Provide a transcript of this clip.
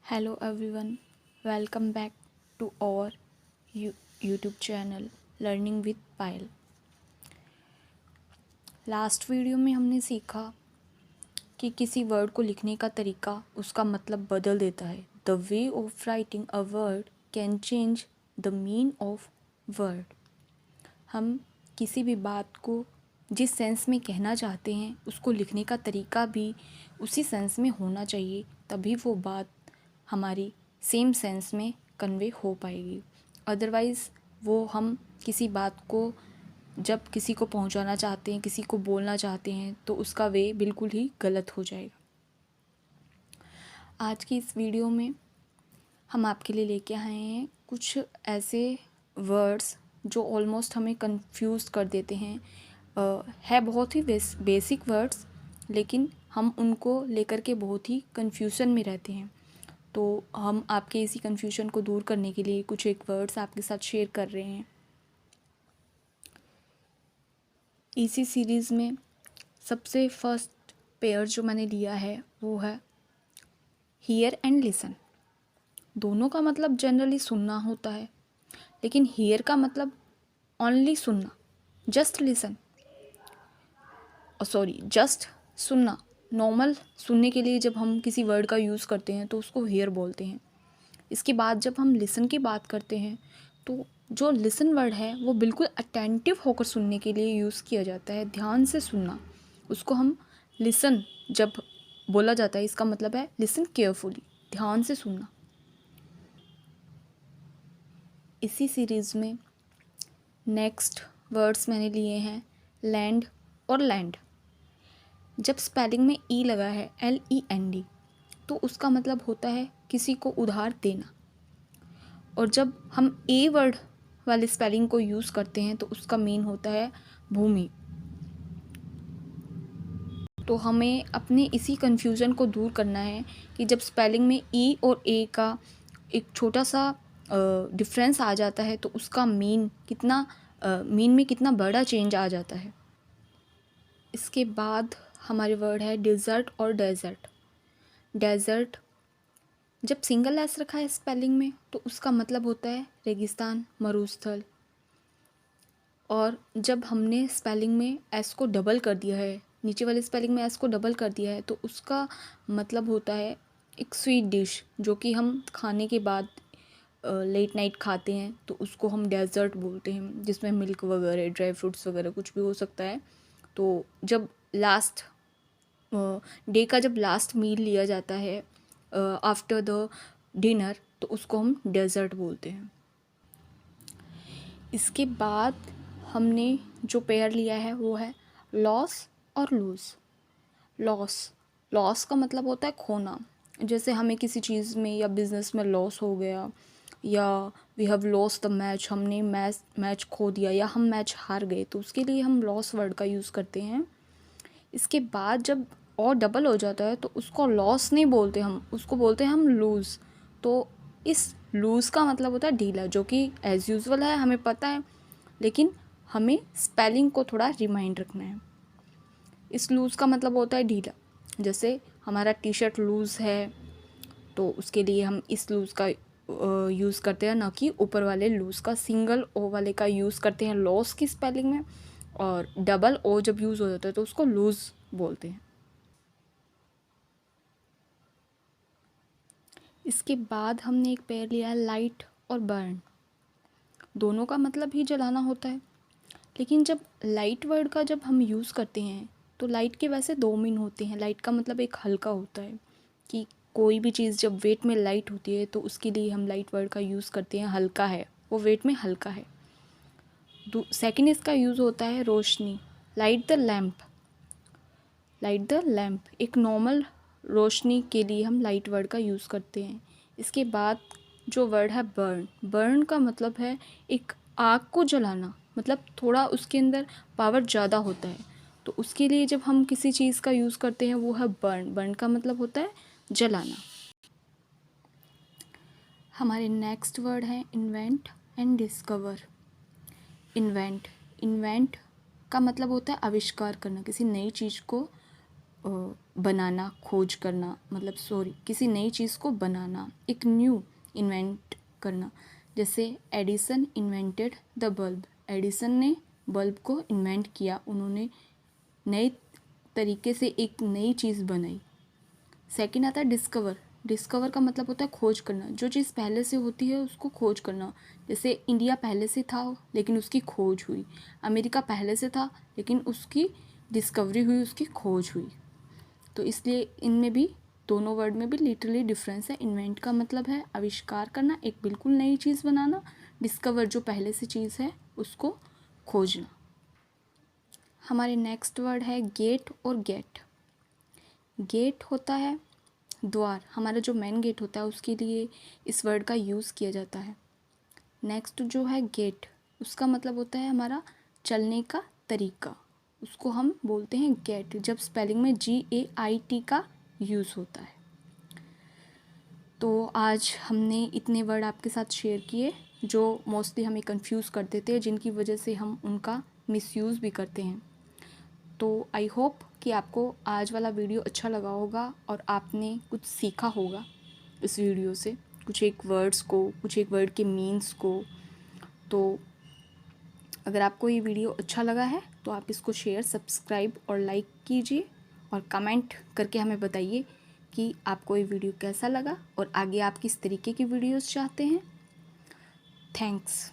Hello everyone, welcome back to our YouTube channel Learning with Payal। Last video में हमने सीखा कि किसी वर्ड को लिखने का तरीका उसका मतलब बदल देता है। The way of writing a word can change the mean of word. हम किसी भी बात को जिस सेंस में कहना चाहते हैं उसको लिखने का तरीका भी उसी सेंस में होना चाहिए, तभी वो बात हमारी सेम सेंस में कन्वे हो पाएगी। अदरवाइज़ वो हम किसी बात को जब किसी को पहुंचाना चाहते हैं, किसी को बोलना चाहते हैं, तो उसका वे बिल्कुल ही गलत हो जाएगा। आज की इस वीडियो में हम आपके लिए लेके आए हैं कुछ ऐसे वर्ड्स जो ऑलमोस्ट हमें कंफ्यूज कर देते हैं। है बहुत ही बेसिक वर्ड्स, लेकिन हम उनको लेकर के बहुत ही कंफ्यूजन में रहते हैं। तो हम आपके इसी कंफ्यूजन को दूर करने के लिए कुछ एक वर्ड्स आपके साथ शेयर कर रहे हैं। इसी सीरीज़ में सबसे फर्स्ट पेयर जो मैंने लिया है वो है हियर एंड लिसन। दोनों का मतलब जनरली सुनना होता है, लेकिन हियर का मतलब ओनली सुनना, जस्ट लिसन, जस्ट सुनना। नॉर्मल सुनने के लिए जब हम किसी वर्ड का यूज़ करते हैं तो उसको हियर बोलते हैं। इसके बाद जब हम लिसन की बात करते हैं तो जो लिसन वर्ड है वो बिल्कुल अटेंटिव होकर सुनने के लिए यूज़ किया जाता है, ध्यान से सुनना। उसको हम लिसन जब बोला जाता है, इसका मतलब है लिसन केयरफुली, ध्यान से सुनना। इसी सीरीज़ में नेक्स्ट वर्ड्स मैंने लिए हैं लैंड और लैंड। जब स्पेलिंग में ई लगा है LEND, तो उसका मतलब होता है किसी को उधार देना। और जब हम ए वर्ड वाले स्पेलिंग को यूज़ करते हैं तो उसका मीन होता है भूमि। तो हमें अपने इसी कन्फ्यूज़न को दूर करना है कि जब स्पेलिंग में ई और ए का एक छोटा सा डिफरेंस आ जाता है तो उसका मीन में कितना बड़ा चेंज आ जाता है। इसके बाद हमारे वर्ड है डिज़र्ट और डेजर्ट। डेजर्ट जब सिंगल एस रखा है स्पेलिंग में तो उसका मतलब होता है रेगिस्तान, मरुस्थल। और जब हमने स्पेलिंग में एस को डबल कर दिया है, नीचे वाले स्पेलिंग में एस को डबल कर दिया है, तो उसका मतलब होता है एक स्वीट डिश जो कि हम खाने के बाद लेट नाइट खाते हैं, तो उसको हम डेजर्ट बोलते हैं, जिसमें मिल्क वगैरह, ड्राई फ्रूट्स वगैरह कुछ भी हो सकता है। तो जब लास्ट डे का जब लास्ट मील लिया जाता है आफ्टर द डिनर, तो उसको हम डेजर्ट बोलते हैं। इसके बाद हमने जो पेयर लिया है वो है लॉस और लूज़। लॉस का मतलब होता है खोना। जैसे हमें किसी चीज़ में या बिज़नेस में लॉस हो गया, या we have loss the match, हमने मैच खो दिया, या हम मैच हार गए, तो उसके लिए हम लॉस वर्ड का यूज़ करते हैं। इसके बाद जब और डबल हो जाता है तो उसको लॉस नहीं बोलते, हम उसको बोलते हैं हम लूज़। तो इस लूज़ का मतलब होता है ढीला, जो कि एज़ यूजुअल है, हमें पता है, लेकिन हमें स्पेलिंग को थोड़ा रिमाइंड रखना है। इस लूज़ का मतलब होता है ढीला। जैसे हमारा टी शर्ट लूज़ है तो उसके लिए हम इस लूज़ का यूज़ करते हैं, ना कि ऊपर वाले लूज़ का। सिंगल ओ वाले का यूज़ करते हैं लॉस की स्पेलिंग में, और डबल ओ जब यूज़ हो जाता है तो उसको लूज़ बोलते हैं। इसके बाद हमने एक पेयर लिया है लाइट और बर्न। दोनों का मतलब ही जलाना होता है, लेकिन जब लाइट वर्ड का जब हम यूज़ करते हैं तो लाइट के वैसे दो मीन होते हैं। लाइट का मतलब एक हल्का होता है, कि कोई भी चीज़ जब वेट में लाइट होती है तो उसके लिए हम लाइट वर्ड का यूज़ करते हैं, हल्का है, वो वेट में हल्का है। सेकंड इसका यूज़ होता है रोशनी, light the lamp. Light the lamp एक नॉर्मल रोशनी के लिए हम लाइट वर्ड का यूज़ करते हैं। इसके बाद जो वर्ड है बर्न। बर्न का मतलब है एक आग को जलाना, मतलब थोड़ा उसके अंदर पावर ज़्यादा होता है, तो उसके लिए जब हम किसी चीज़ का यूज़ करते हैं वो है बर्न। बर्न का मतलब होता है जलाना। हमारे नेक्स्ट वर्ड है इन्वेंट एंड डिस्कवर। इन्वेंट का मतलब होता है आविष्कार करना, किसी नई चीज़ को बनाना, खोज करना, मतलब सॉरी, किसी नई चीज़ को बनाना, एक न्यू इन्वेंट करना। जैसे Edison invented the bulb, Edison ने बल्ब को इन्वेंट किया, उन्होंने नए तरीके से एक नई चीज़ बनाई। सेकंड आता है डिस्कवर, डिस्कवर का मतलब होता है खोज करना, जो चीज़ पहले से होती है उसको खोज करना। जैसे इंडिया पहले से था लेकिन उसकी खोज हुई, अमेरिका पहले से था लेकिन उसकी डिस्कवरी हुई, उसकी खोज हुई। तो इसलिए इनमें भी, दोनों वर्ड में भी लिटरली डिफरेंस है। इन्वेंट का मतलब है आविष्कार करना, एक बिल्कुल नई चीज़ बनाना। डिस्कवर जो पहले से चीज़ है उसको खोजना। हमारे नेक्स्ट वर्ड है गेट और गेट। गेट होता है द्वार, हमारा जो मेन गेट होता है उसके लिए इस वर्ड का यूज़ किया जाता है। नेक्स्ट जो है गेट, उसका मतलब होता है हमारा चलने का तरीका, उसको हम बोलते हैं गेट, जब स्पेलिंग में GAIT का यूज़ होता है। तो आज हमने इतने वर्ड आपके साथ शेयर किए जो मोस्टली हमें कंफ्यूज कर देते हैं, जिनकी वजह से हम उनका मिसयूज़ भी करते हैं। तो आई होप कि आपको आज वाला वीडियो अच्छा लगा होगा और आपने कुछ सीखा होगा इस वीडियो से, कुछ एक वर्ड्स को, कुछ एक वर्ड के मीन्स को। तो अगर आपको ये वीडियो अच्छा लगा है तो आप इसको शेयर, सब्सक्राइब और लाइक कीजिए और कमेंट करके हमें बताइए कि आपको ये वीडियो कैसा लगा और आगे आप किस तरीके की वीडियोस चाहते हैं। थैंक्स।